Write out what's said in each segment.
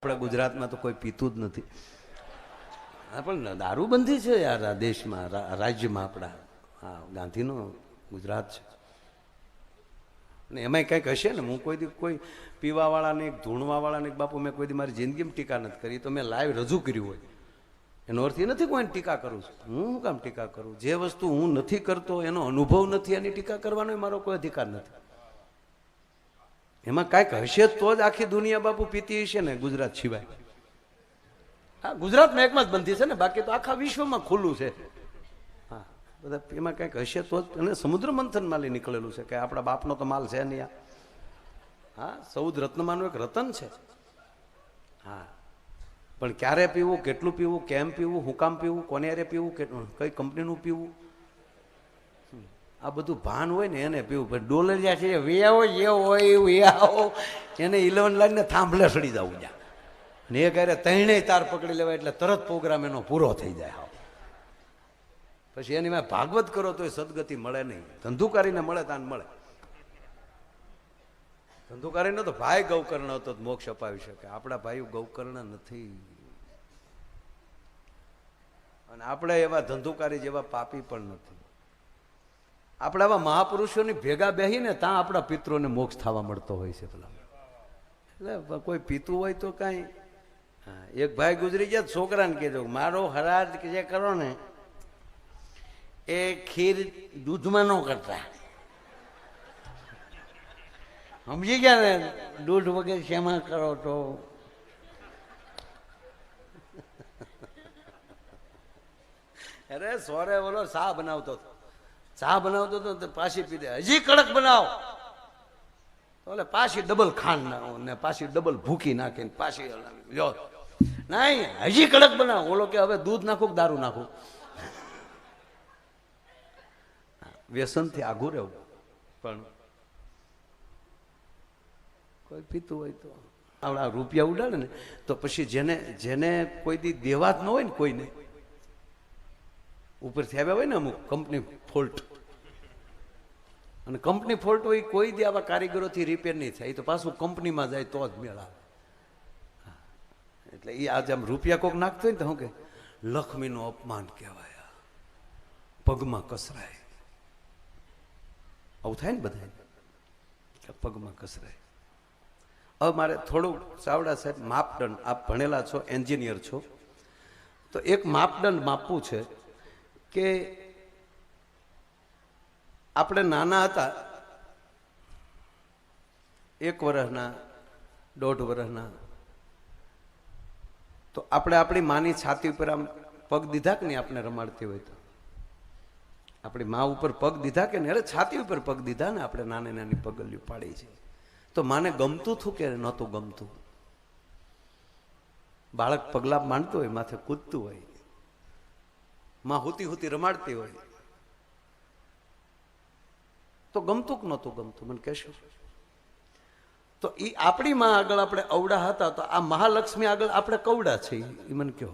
આપણા ગુજરાતમાં તો કોઈ પીતું જ નથી. હા, પણ દારૂબંધી છે યાર આ દેશમાં, રાજ્યમાં આપણા. હા, ગાંધીનો ગુજરાત છે. અને એમાંય કંઈક હશે ને. હું કોઈ દી કોઈ પીવાવાળાને ધૂણવાવાળાને બાપુ મેં કોઈ દી મારી જિંદગીમાં ટીકા નથી કરી. તો મેં લાઈવ રજૂ કર્યું હોય. એનો અર્થ એ નથી કોઈને ટીકા કરું છું. હું શું કામ ટીકા કરું? જે વસ્તુ હું નથી કરતો, એનો અનુભવ નથી, એની ટીકા કરવાનો મારો કોઈ અધિકાર નથી. એમાં કાંઈક હશે તો જ આખી દુનિયા બાપુ પીતી હશે ને, ગુજરાત સિવાય. હા, ગુજરાતમાં એકમાં જ બંધી છે ને, બાકી તો આખા વિશ્વમાં ખુલ્લું છે. હા, બધા એમાં કંઈક હશે તો જ. અને સમુદ્ર મંથન માલી નીકળેલું છે કે આપણા બાપનો તો માલ છે નહીં. હા, 14 રત્નમાંનું એક રતન છે. હા, પણ ક્યારે પીવું, કેટલું પીવું, કેમ પીવું, હું કામ પીવું, કોને હારે પીવું, કઈ કંપનીનું પીવું, આ બધું ભાન હોય ને એને પીવું. પણ ડોલરિયા છે વેવો જે હોય એવું આવો એને 11 લાઈનને થાંભલે સડી જવું ત્યાં. ને એ ક્યારે ત્રણેય તાર પકડી લેવાય એટલે તરત પ્રોગ્રામ એનો પૂરો થઈ જાય. પછી એની મેં ભાગવત કરો તો એ સદગતિ મળે નહીં. ધંધુકારીને મળે તાન મળે. ધંધુકારીનો તો ભાઈ ગૌકર્ણ હતો મોક્ષ અપાવી શકે. આપણા ભાઈ ગૌકર્ણ નથી. અને આપણે એવા ધંધુકારી જેવા પાપી પણ નથી. આપણે આવા મહાપુરુષોની ભેગા બેહીને ત્યાં આપણા પિત્રોને મોક્ષ થવા મળતો હોય છે. પેલા એટલે કોઈ પીતું હોય તો કાંઈ. હા, એક ભાઈ ગુજરી ગયા, છોકરાને કહેજો મારો હરાજ જે કરો ને એ ખીર દૂધમાં ન કરતા. સમજી ગયા ને? દૂધ વગેરે શેમાં કરો તો અરે સોરે બોલો ચા બનાવતો હતો. ચા બનાવતો હતો તો પાછી પી દે. હજી કડક બનાવો તો પાછી ડબલ ખાંડ નાખો ને પાછી ડબલ ભૂકી નાખીને પાછી લ્યો. નહીં, હજી કડક બનાવો. ઓલો કે હવે દૂધ નાખું દારૂ નાખું. વ્યસનથી આઘું રહેવું. પણ કોઈ પીતું હોય તો આપણા રૂપિયા ઉડાડે ને તો પછી જેને કોઈ દી દેવા જ ન હોય ને કોઈને, ઉપરથી આવ્યા હોય ને અમુક કંપની ફોલ્ટ, અને કંપની ફોલ્ટ હોય કોઈ દી આવા કારીગરોથી રિપેર નહીં થાય. તો પાછું કંપનીમાં જાય તો જ મેળ આવે. એટલે એ આજે આમ રૂપિયા કોક નાખતો હોય ને તો શું કે લક્ષ્મીનું અપમાન કહેવાય, પગમાં કસરાય. આવું થાય ને બધા પગમાં કસરાય. હવે મારે થોડું ચાવડા સાહેબ માપદંડ, આપ ભણેલા છો, એન્જિનિયર છો, તો એક માપદંડ માપવું છે કે આપણે નાના હતા, 1 વર્ષના, 1.5 વર્ષના, તો આપણે આપણી માની છાતી ઉપર આમ પગ દીધા કે નહીં, આપણે રમાડતી હોય તો આપણી મા ઉપર પગ દીધા કે નહીં? અરે છાતી ઉપર પગ દીધા ને આપણે, નાની નાની પગલિયું પાડી છે. તો માને ગમતું હતું કે નહોતું ગમતું? બાળક પગલા માંડતું હોય, માથે કૂદતું હોય, માં હુતી હુતી રમાડતી હોય, તો ગમતું કે નહોતું ગમતું? મને કહેશો? તો એ આપણી માં આગળ આપણે અવડા હતા, તો આ મહાલક્ષ્મી આગળ આપણે કવડા છે, એ મને કહો.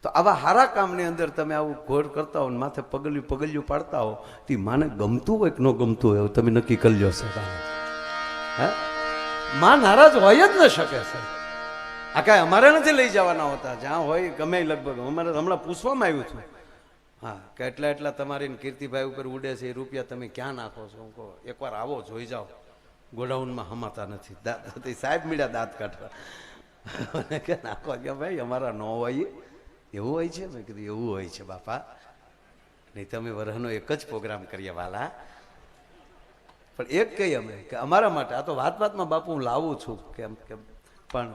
તો આવા હારા કામની અંદર તમે આવું ઘોર કરતા હો, માથે પગલિયું પાડતા હો, તે માને ગમતું હોય કે ન ગમતું હોય તમે નક્કી કરી લો. હે, માં નારાજ હોય જ ન શકે સર. આ કાંઈ અમારે નથી લઈ જવાના હોતા, જ્યાં હોય ગમે લગભગ. અમારે હમણાં પૂછવામાં આવ્યું હતું, હા, કે એટલા તમારી કીર્તિભાઈ ઉપર ઉડે છે એ રૂપિયા તમે ક્યાં નાખો છો? હું કહું એકવાર આવો જોઈ જાઓ, ગોડાઉનમાં હમાતા નથી. દાંત સાહેબ મીડા દાંત કાઢવા કે નાખો કે ભાઈ અમારા ન હોય એવું હોય છે. મેં કીધું એવું હોય છે બાપા, નહીં તમે વરહનો એક જ પ્રોગ્રામ કરીએ વાલા. પણ એક કહીએ અમે કે અમારા માટે આ તો વાતમાં બાપુ હું લાવું છું કેમ કે, પણ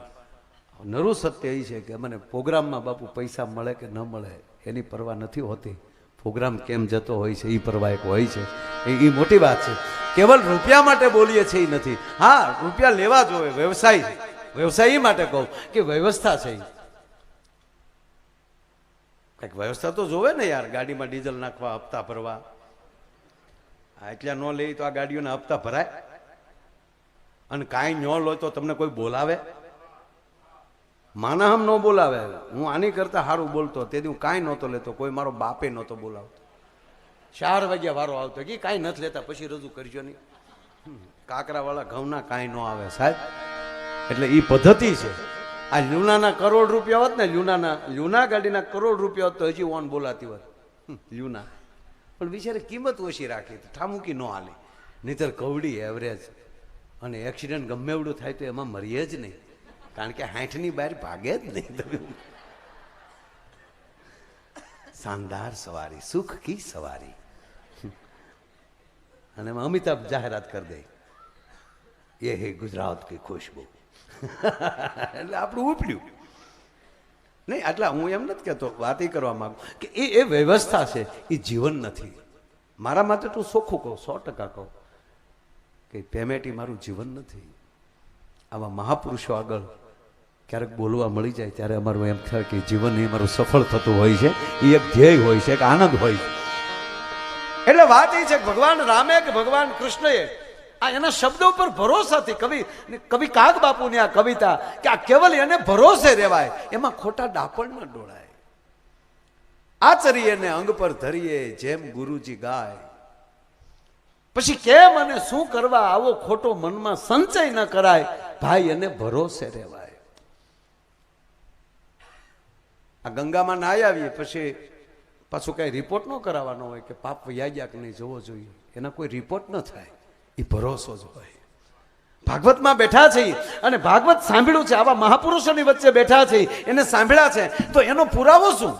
નરું સત્ય એ છે કે મને પ્રોગ્રામમાં બાપુ પૈસા મળે કે ન મળે એની પરવા નથી હોતી. પ્રોગ્રામ કેમ જતો હોય છે એ પરવા એક હોય છે. એ મોટી વાત છે. કેવલ રૂપિયા માટે બોલીએ છીએ એ નથી. હા, રૂપિયા લેવા જોઈએ, વ્યવસાય માટે કહું કે વ્યવસ્થા છે. કંઈક વ્યવસ્થા તો જોવે ને યાર. ગાડીમાં ડીઝલ નાખવા, હપ્તા ભરવા, એટલા ન લે તો આ ગાડીઓના હપ્તા ભરાય? અને કાંઈ ન લો તો તમને કોઈ બોલાવે? માના હમ ન બોલાવે. હું આની કરતા સારું બોલતો, તેથી હું કાંઈ નહોતો લેતો, કોઈ મારો બાપે નહોતો બોલાવતો. 4 વાગ્યા વારો આવતો કે કાંઈ નથી લેતા, પછી રજૂ કરજો નહીં. કાકરાવાળા ઘઉંના કાંઈ ન આવે સાહેબ. એટલે એ પદ્ધતિ છે. આ લ્યુનાના કરોડ રૂપિયા હોત ને, લ્યુના ગાડીના કરોડ રૂપિયા હોત તો હજી ઓન બોલાતી હોત લ્યુના. પણ બિચારે કિંમત ઓછી રાખી, ઠામુકી ન હાલે. નહીતર કવડી એવરેજ, અને એક્સિડન્ટ ગમે એવડું થાય તો એમાં મરીએ જ નહીં, કારણ કે 60ની બહાર ભાગે જ નહીં. શાનદાર સવારી, સુખ કી સવારી. અને એમાં અમિતાભ જાહેરાત કરી દે, એ હે ગુજરાત કી ખુશ્બુ. એટલે આપણું ઉપડ્યું નહીં. આટલા હું એમ નથી કહેતો, વાત એ કરવા માંગુ કે એ વ્યવસ્થા છે, એ જીવન નથી. મારા માટે તું ચોખ્ખું કહું, 100% કહું કે પેમેન્ટ એ મારું જીવન નથી. આવા મહાપુરુષો આગળ ક્યારેક બોલવા મળી જાય ત્યારે અમારું એમ થાય કે જીવન એ મારું સફળ થતું હોય છે, એ એક ધ્યેય હોય છે, એક આનંદ હોય છે. એટલે વાત એ છે કે ભગવાન રામે કે ભગવાન કૃષ્ણએ આ એના શબ્દો ઉપર ભરોસાથી કવિ કાગ બાપુની આ કવિતા કે આ કેવલ એને ભરોસે રહેવાય, એમાં ખોટા ડાપણ ન ડોળાય. આચરીએ ને અંગ પર ધરીએ જેમ ગુરુજી ગાય, પછી કેમ અને શું કરવા આવો ખોટો મનમાં સંચય ન કરાય, ભાઈ એને ભરોસે રહેવાય. આ ગંગામાં નાહી આવીએ પછી પાછું કઈ રિપોર્ટ ન કરાવવાનો હોય કે પાપ વ્યાજ્યા કે નહીં જોવો જોઈએ, એના કોઈ રિપોર્ટ ન થાય, એ ભરોસો જ હોય. ભાગવતમાં બેઠા છે અને ભાગવત સાંભળ્યું છે, આવા મહાપુરુષોની વચ્ચે બેઠા છે, એને સાંભળ્યા છે, તો એનો પુરાવો શું?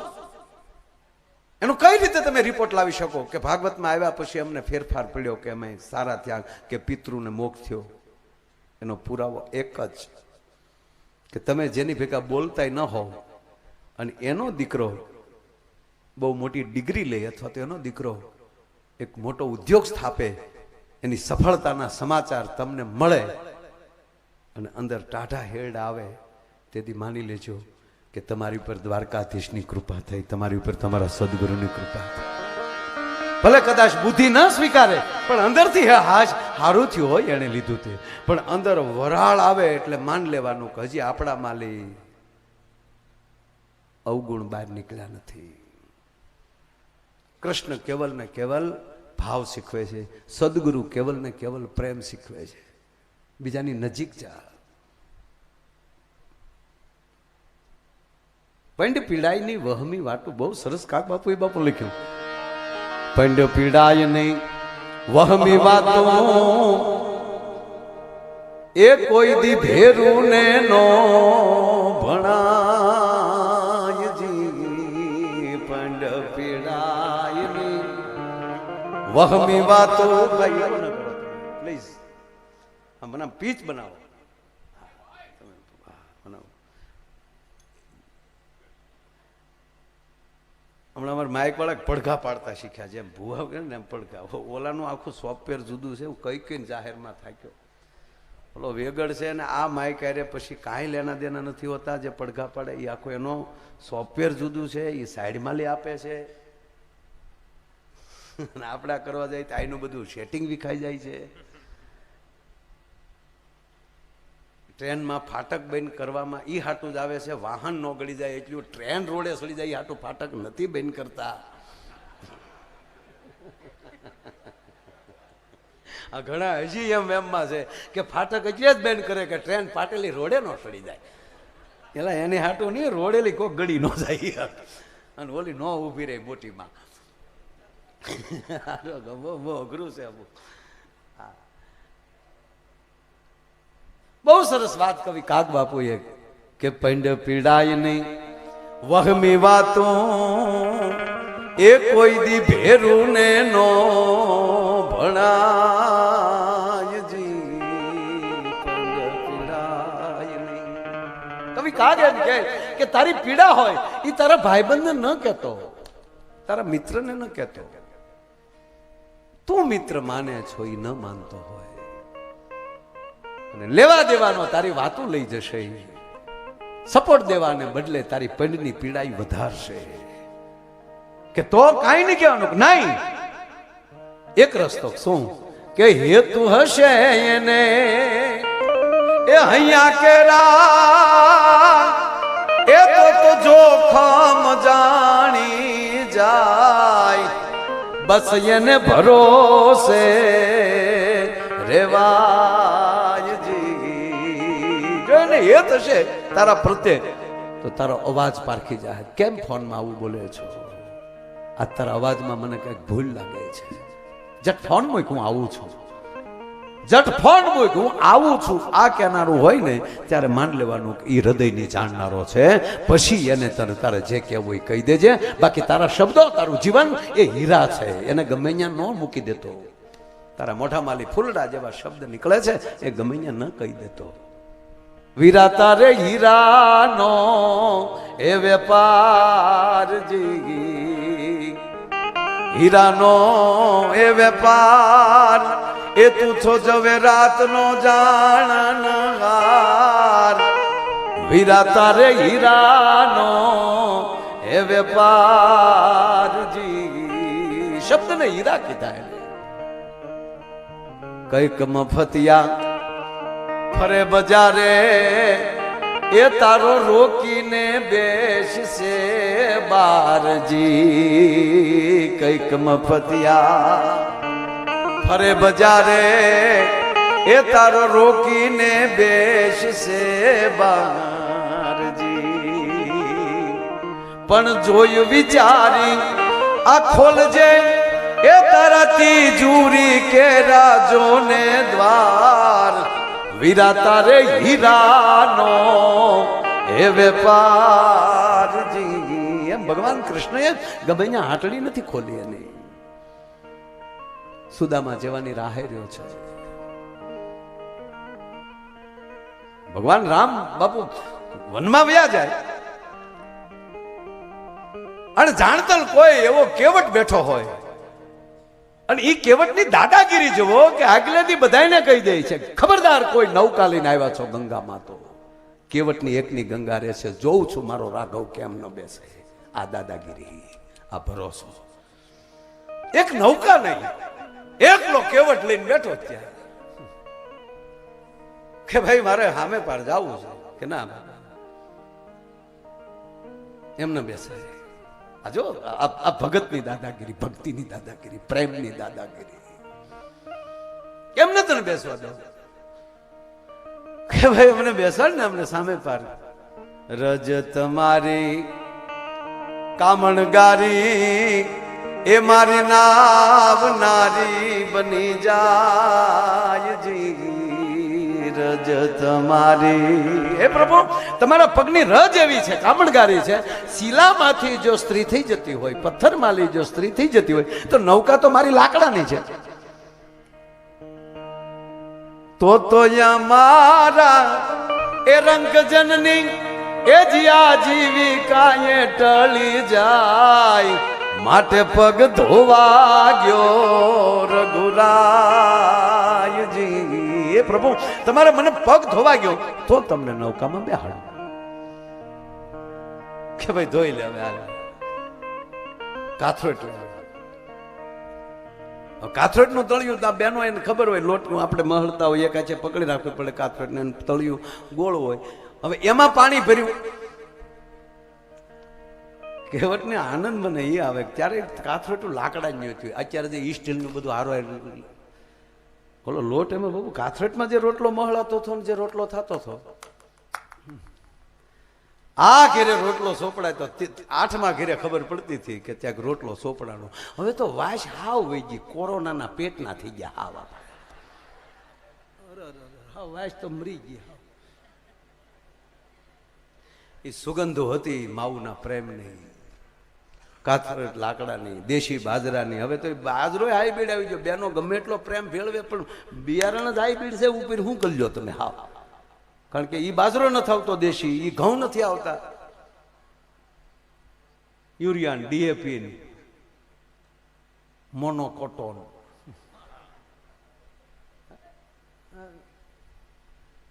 એનું કઈ રીતે તમે રિપોર્ટ લાવી શકો કે ભાગવતમાં આવ્યા પછી અમને ફેરફાર પડ્યો કે અમે સારા થયા કે પિતૃને મોક્ષ થયો? એનો પુરાવો એક જ કે તમે જેની ભેગા બોલતાય ન હોવ અને એનો દીકરો બહુ મોટી ડિગ્રી લે અથવા તો એનો દીકરો એક મોટો ઉદ્યોગ સ્થાપે, એની સફળતાના સમાચાર તમને મળે અને અંદર ટાઢા હેડ આવે, તેથી માની લેજો કે તમારી ઉપર દ્વારકાધીશની કૃપા થઈ, તમારી ઉપર તમારા સદગુરુની કૃપા થઈ. ભલે કદાચ બુદ્ધિ ન સ્વીકારે પણ અંદરથી હાશ હારું થયું હોય એને લીધું તે, પણ અંદર વરાળ આવે એટલે માન લેવાનું કે હજી આપણા માલી અવગુણ બહાર નીકળ્યા નથી. કૃષ્ણ કેવલ ને કેવલ ભાવ શીખવે છે, સદગુરુ કેવલ ને કેવલ પ્રેમ શીખવે છે. બીજાની નજીક જા. પંડ પીડાયની વહમી વાટું બહુ સરસ કાક બાપુ એ બાપુ લખ્યું. પંડ પીડાય નહીં વહમી વાતો એ કોઈ દી ભેરું ને નો ભણાય જી. પંડ પીડાય નહીં વહમી વાતો પ્લીઝ મને પીચ બનાવો. હમણાં અમારા માઇક વાળા પડઘા પાડતા શીખ્યા, જેમ ભૂવા કે ને એમ પડઘા. ઓલાનું આખું સોફ્ટવેર જુદું છે, હું કઈ કઈને જાહેરમાં થાક્યો. ઓલો વેગડ છે ને આ માઇક આરે પછી કાંઈ લેના દેના નથી હોતા. જે પડઘા પાડે એ આખો એનો સોફ્ટવેર જુદું છે, એ સાઈડમાં લઈ આપે છે. આપણા કરવા જાય તો આનું બધું સેટિંગ વિખાઈ જાય છે. ટ્રેનમાં ફાટક બંધ કરવામાં એ હાટું જ આવે છે, વાહન ન ગળી જાય એટલું. ટ્રેન રોડે સડી જાય એ હાટું ફાટક નથી બંધ કરતા. આ ઘણા હજી એમમાં છે કે ફાટક એટલે જ બંધ કરે કે ટ્રેન ફાટેલી રોડે ન સડી જાય. એટલે એની હાટું નહીં, રોડેલી કોઈ ગળી ન જાય અને ઓલી ન ઊભી રહી મોટીમાં. બહુ અઘરું છે. બહુ સરસ વાત કવિ કાગ બાપુએ કે પંડ પીડાય નહીં વહમી વાતો એ કોઈ દી ભેરું ને નો ભણાય જી. પંડ પીડાય નહીં. કવિ કાગ એમ કે તારી પીડા હોય એ તારા ભાઈબંધને ન કહેતો, તારા મિત્રને ન કહેતો. તું મિત્ર માને છો એ ન માનતો હોય અને લેવા દેવાનો તારી વાતો લઈ જશે, સપોર્ટ દેવાને બદલે તારી પંડની પીડાઈ વધારશે. કે તો કાંઈ નહીં કહેવાનું, નહીં એક રસ્તો શું કે હેતુ હશે એને એ હૈયા કેરા એ તો જોખમ જાણી જાય, બસ એને ભરોસે રેવા. મળે ને એ થશે તારા પ્રત્યે તો તારો અવાજ પારખી જાય. કેમ ફોનમાં આવું બોલે છો? આ તારા અવાજમાં મને કઈક ભૂલ લાગે છે. જટ ફોન મૂક, હું આવું છું. જટ ફોન મૂક, હું આવું છું. આ કહેનારું હોય ને ત્યારે માન લેવાનું કે એ હૃદયની જાણનારો છે. પછી એને તારે જે કહેવું હોય કહી દેજે. બાકી તારા શબ્દો, તારું જીવન એ હીરા છે, એને ગમે ત્યાં ન મૂકી દેતો. તારા મોઢામાંથી ફૂલડા જેવા શબ્દ નીકળે છે એ ગમે ત્યાં ન કહી દેતો. વીરા તારે હીરાનો એ વેપારજી, હીરાનો એ વેપાર એ તું છો જવે રાતનો જાણનહાર. વીરા તારે હીરાનો એ વેપારજી. શબ્દને હીરા કીધા એને. કઈક મફતિયા ફરે બજારે એ તારો રોકીને બેસશે બારજી. કઈક મફતિયા ફરે બજારે એ તારો રોકીને બેસશે બારજી. પણ જોયું વિચારી આ ખોલજે એ તારા તિજોરી કે રાજોને દ્વાર. વીરા તારે હીરાનો એ વેપારજી. એમ ભગવાન કૃષ્ણએ ગમે ત્યાં હાટડી નથી ખોલી. એને સુદામા જેવાની રાહે રહ્યો છે. ભગવાન રામ બાપુ વનમાં વ્યા જાય અને જાણતલ કોઈ એવો કેવટ બેઠો હોય અને એ કેવટની દાદાગીરી જુઓ કે આગલેથી બધાને કહી દે છે, ખબરદાર કોઈ નૌકા લઈને આવ્યા છો ગંગામાં તો કેવટની એકની ગંગા રહેશે. જોઉં છું મારો રાઘવ કેમ ન બેસે. આ દાદાગીરી, આ ભરોસો. એક નૌકા નહીં, એકલો કેવટ લઈને બેઠો ત્યાં કે ભાઈ મારે સામે પાર જવું છે કે ના એમ ન બેસે. આ જો આ ભગતની દાદાગીરી, ભક્તિની દાદાગીરી, પ્રેમની દાદાગીરી. કેમ ન તને બેસવા દો કે ભાઈ અમને બેસાડ ને, અમને સામે પાર. રજ તમારી કામણગારી એ મારી નાવનારી બની જાય જી. રજ તમારી હે પ્રભુ, તમારા પગની રજ એવી છે, કામણગારી છે. શિલામાંથી જો સ્ત્રી થઈ જતી હોય, પથ્થરમાંથી જો સ્ત્રી થઈ જતી હોય તો નૌકા તો મારી લાકડાની છે. તો મારા એ રંગ જનની એ જીયા જીવિકા એ ટળી જાય. માટે પગ ધોવા ગયો રઘુરાયજી. એ પ્રભુ તમારે મને પગ ધોવા ગયો તો તમને નૌકામાં બેહાડું કે ભાઈ ધોઈ લે. હવે કાથરોટ, કાથરોટ નું તળિયું બેનો એને ખબર હોય લોટનું આપણે મહળતા હોય, એકાચે પકડી રાખવું પડે કાથરોટ ને, તળિયું ગોળ હોય. હવે એમાં પાણી ભર્યું. કહેવત ને આનંદ મને એ આવે ત્યારે કાથરોટું લાકડા જ નહીં થયું. અત્યારે જે સ્ટીલ નું બધું હારો ઓલો લોટ એમાં બહુ કાથરોટમાં જે રોટલો મહળાતો હતો ને જે રોટલો થતો હતો, આ ઘેરે રોટલો સોપડાય તો 8મા ઘેરે ખબર પડતી હતી કે ત્યાં રોટલો સોપડાનો. હવે તો વાસ હાવ વહી ગઈ, કોરોનાના પેટના થઈ ગયા. હાવ વાસ તો મરી ગઈ. એ સુગંધો હતી માવુના પ્રેમની, કાથરોટ લાકડાની, દેશી બાજરાની. હવે તો બાજરો હાઈબ્રિડ આવી ગયો. બેનો ગમે એટલો પ્રેમ ભેળવે પણ બિયારણ જ હાઈબ્રિડ છે. ઉપર શું કરજો તમે? હાવ, કારણ કે ઈ બાજરો નથી આવતો દેશી, ઈ ઘઉં નથી આવતા. યુરિયા, ડીએપી, મોનોકોટોન.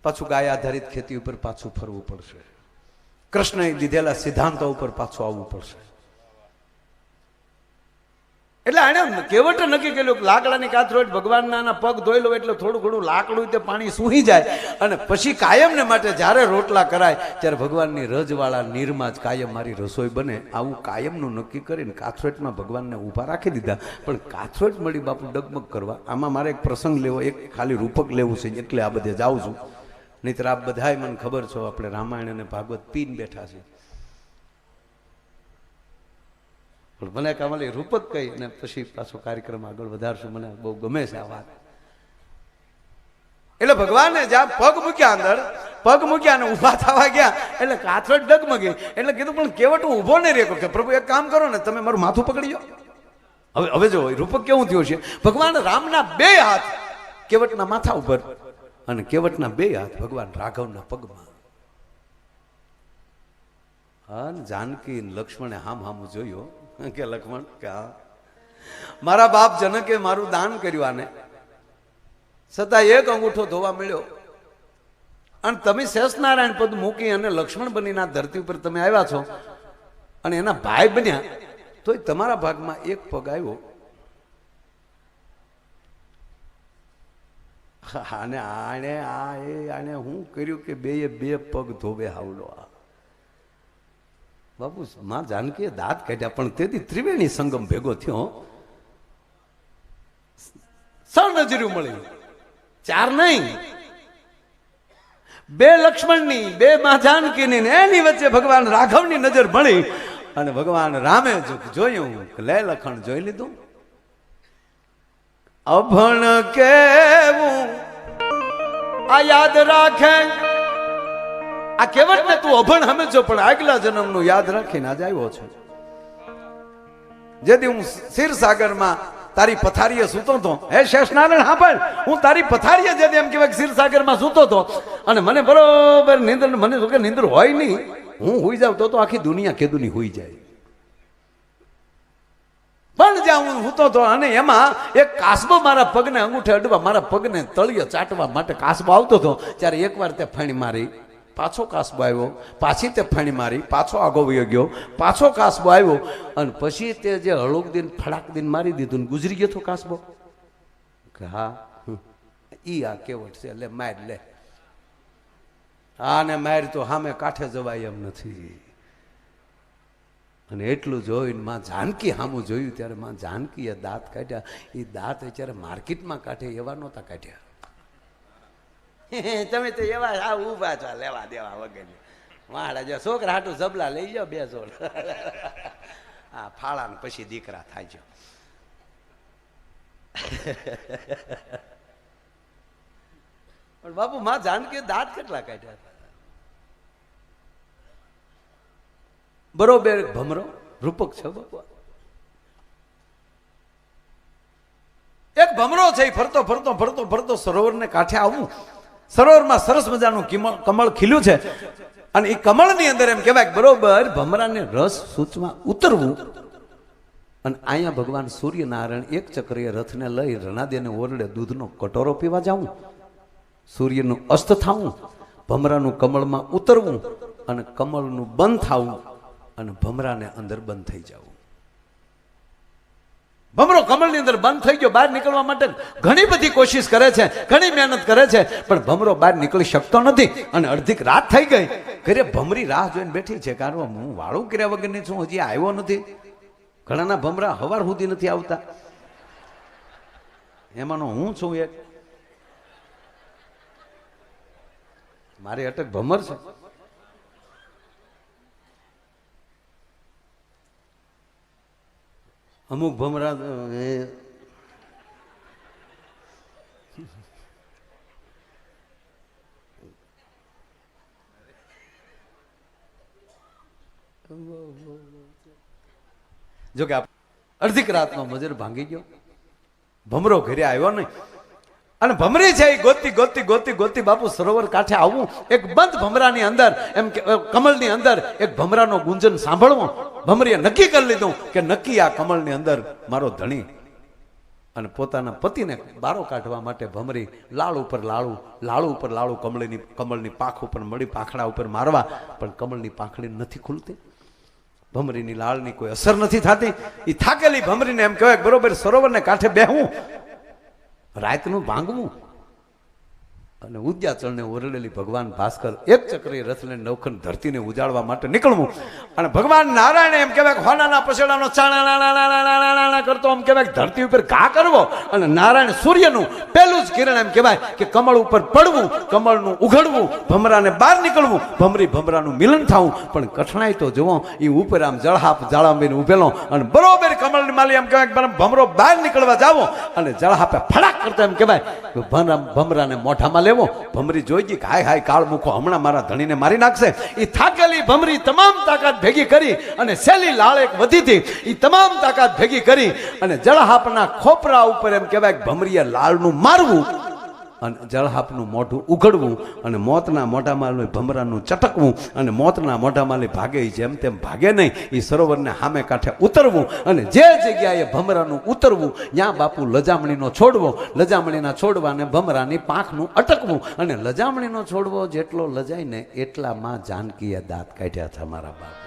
પાછું ગાય આધારિત ખેતી ઉપર પાછું ફરવું પડશે. કૃષ્ણએ દીધેલા સિદ્ધાંતો ઉપર પાછું આવવું પડશે. એટલે આને કેવટે નક્કી કર્યું કે લાકડાની કાથરોટ ભગવાનના પગ ધોઈ લો એટલે થોડું ઘણું લાકડું તે પાણી સૂહી જાય અને પછી કાયમને માટે જ્યારે રોટલા કરાય ત્યારે ભગવાનની રજવાળા નીરમાં જ કાયમ મારી રસોઈ બને. આવું કાયમનું નક્કી કરીને કાથરોટમાં ભગવાનને ઊભા રાખી દીધા. પણ કાથરોટ મળી બાપુ ડગમગ કરવા. આમાં મારે એક પ્રસંગ લેવો, એક ખાલી રૂપક લેવું છે એટલે આ બધે જાઉં છું. નહીતર આપ બધાય મને ખબર છો આપણે રામાયણ અને ભાગવત પીન બેઠા છે. પણ મને કામલી રૂપક કહી અને પછી પાછો કાર્યક્રમ આગળ વધારશું. મને બહુ ગમે છે આ વાત. એટલે ભગવાને જ્યાં પગ મૂક્યા અને ઉભા થવા ગયા એટલે કાથરટ ડગમગી. એટલે કીધું પણ કેવટ હું ઉભો નહીં રહ્યો કે પ્રભુ એક કામ કરો ને, તમે મારું માથું પકડી જાઓ. હવે જો રૂપક કેવું થયું છે, ભગવાન રામના 2 હાથ કેવટના માથા ઉપર અને કેવટના 2 હાથ ભગવાન રાઘવના પગમાં. હા, જાનકી લક્ષ્મણે હામ જોયો કે લક્ષ્મણ કે મારા બાપ જનકે મારું દાન કર્યું આને, છતાં એક અંગૂઠો ધોવા મળ્યો અને તમે શેષનારાયણ પદ મૂકી અને લક્ષ્મણ બનીને આ ધરતી ઉપર તમે આવ્યા છો અને એના ભાઈ બન્યા, તોય તમારા ભાગમાં એક પગ આવ્યો. આને આને આને હું કર્યું કે 2 પગ ધોવે હાવલો. બાપુ માં જાનકીએ દાંત કાઢ્યા, પણ તેથી ત્રિવેણી સંગમ ભેગો થયો. 6 નજર્યું મળી, 4 નહીં, 2 લક્ષ્મણની, 2 માં જાનકીની, એની વચ્ચે ભગવાન રાઘવની નજર મળી અને ભગવાન રામે જોયું કે લે લખણ જોઈ લીધું. અભણ કેવું આ યાદ રાખે, આ કેવટ ને તું અભણ સમજો પણ આગલા જન્મનું યાદ રાખીને આજ આવ્યો છે. જેથી હું ક્ષીરસાગરમાં તારી પથારીએ સૂતો હતો, હે શેષનારાયણ સાંભળ, હું તારી પથારીએ જેથી એમ કહેવાય ક્ષીરસાગરમાં સૂતો હતો અને મને બરોબર નીંદર, મને તો કે નીંદર હોય નહીં, હું હુઈ જાઉં તો આખી દુનિયા કેદુની હુઈ જાય. પણ જ્યાં હું સૂતો હતો અને એમાં એક કાસબો મારા પગને અંગૂઠે અડવા, મારા પગને તળિયે ચાટવા માટે કાસબો આવતો હતો. ત્યારે એકવાર તે ફાણી મારી, પાછો કાસબો આવ્યો, પાછી તે ફાણી મારી, પાછો આગો વયો ગયો, પાછો કાસબો આવ્યો અને પછી તે જે હળુક દિન ફડાક દિન મારી દીધું ને ગુજરી ગયો તો કાસબો. કે હા ઈ આ કેવટ છે, લે માર લે. આને માર તો સામે કાંઠે જવાય એમ નથી. અને એટલું જોઈને માં જાનકી સામું જોયું ત્યારે માં જાનકીએ દાંત કાઢ્યા. એ દાંત અત્યારે માર્કેટમાં કાઢે એવા નહોતા કાઢ્યા. તમે તો એવા આ ઉભા છો લેવા દેવા વગર વાળા જો છોકરા હાટું જબલા લઈ જાઓ 2 જોડ. હા ફાળા ને પછી દીકરા થાય છે. પણ બાપુ માં જાનકી દાંત કેટલા કાઢ્યા હતા. બરોબર ભમરો રૂપક છે બાપુ. એક ભમરો છે, ફરતો ફરતો ફરતો ફરતો સરોવરને કાંઠે આવું. સરોવરમાં સરસ મજાનું કમળ ખીલ્યું છે અને એ કમળની અંદર એમ કહેવાય બરોબર ભમરાને રસ સૂચમાં ઉતરવું. અને અહીંયા ભગવાન સૂર્યનારાયણ એક ચક્રીય રથને લઈ રણાદેને ઓરડે દૂધનો કટોરો પીવા જાવું, સૂર્યનું અસ્ત થવું, ભમરાનું કમળમાં ઉતરવું અને કમળનું બંધ થવું અને ભમરાને અંદર બંધ થઈ જવું. ભમરો કમળની અંદર બંધ થઈ ગયો, બહાર નીકળવા માટે ઘણી બધી કોશિશ કરે છે, ઘણી મહેનત કરે છે, પણ ભમરો બહાર નીકળી શકતો નથી. અને અડધી રાત થઈ ગઈ, ઘરે ભમરી રાહ જોઈને બેઠી છે, કારણ હું વાળું કર્યા વગરની છું, હજી આવ્યો નથી. ઘણાના ભમરા હવાર સુધી નથી આવતા, એમાંનો હું છું એક. મારી અટક ભમર છે. અમુક ભમરા જો કે અડધી રાતનો મજર ભાંગી ગયો, ભમરો ઘરે આવ્યો નહીં. અને ભમરી છે એ ગોતી ગોતી ગોતી ગોતી બાપુ સરોવર કાંઠે આવવું. એક બંધ ભમરાની અંદર એમ કે કમળની અંદર એક ભમરાનો ગુંજન સાંભળવું. ભમરીએ નક્કી કરી લીધું કે નક્કી આ કમળની અંદર મારો ધણી. અને પોતાના પતિને બારો કાઢવા માટે ભમરી લાળ ઉપર લાળું, લાળું ઉપર લાળું, કમળની પાંખ ઉપર મળી પાંખડા ઉપર મારવા, પણ કમળની પાંખડી નથી ખુલતી. ભમરીની લાળની કોઈ અસર નથી થતી. એ થાકેલી ભમરીને એમ કહેવાય બરોબર સરોવરને કાંઠે બેહવું, રાતનું ભાંગવું. અને ઉદ્યાચળને ઓરડેલી ભગવાન ભાસ્કર એક ચક્રી રથ લઈને નવખંડ ધરતીને ઉજાડવા માટે નીકળવું. અને ભગવાન નારાયણ એમ કહેવાય હોનાના પછેડાનો ચાણા કરતો એમ કહેવાય ધરતી ઉપર ઘા કરવો. અને નારાયણ સૂર્યનું પહેલું જ કિરણ એમ કહેવાય કે કમળ ઉપર પડવું, કમળનું ઉઘડવું, ભમરાને બહાર નીકળવું, ભમરી ભમરાનું મિલન થવું. પણ કઠણાઈ તો જુઓ, એ ઉપર આમ જળહાપ જાળાંબીને ઉભેલો અને બરોબર કમળની માલી એમ કહેવાય ભમરો બહાર નીકળવા જાવો અને જળહાપે ફડાક કરતો એમ કહેવાય ભમરાને મોઢામાં લેવો. ભમરી જોઈ ગઈ કે હાય હાય કાળ મૂકો, હમણાં મારા ધણીને મારી નાખશે. એ થાકેલી ભમરી તમામ તાકાત ભેગી કરી અને સેલી લાળ એક વધી હતી, એ તમામ તાકાત ભેગી કરી અને જળહાપના ખોપરા ઉપર એમ કહેવાય ભમરીએ લાળનું મારવું અને જળહાપનું મોઢું ઉઘડવું અને મોતના મોઢામાં ભમરાનું ચટકવું અને મોતના મોઢામાં ભાગે જેમ તેમ ભાગે નહીં, એ સરોવરને સામે કાંઠે ઉતરવું. અને જે જગ્યાએ ભમરાનું ઉતરવું ત્યાં બાપુ લજામણીનો છોડવો, લજામણીના છોડવાને ભમરાની પાંખનું અટકવું. અને લજામણીનો છોડવો જેટલો લજાય ને એટલામાં જાનકીએ દાંત કાઢ્યા છે મારા બાપ.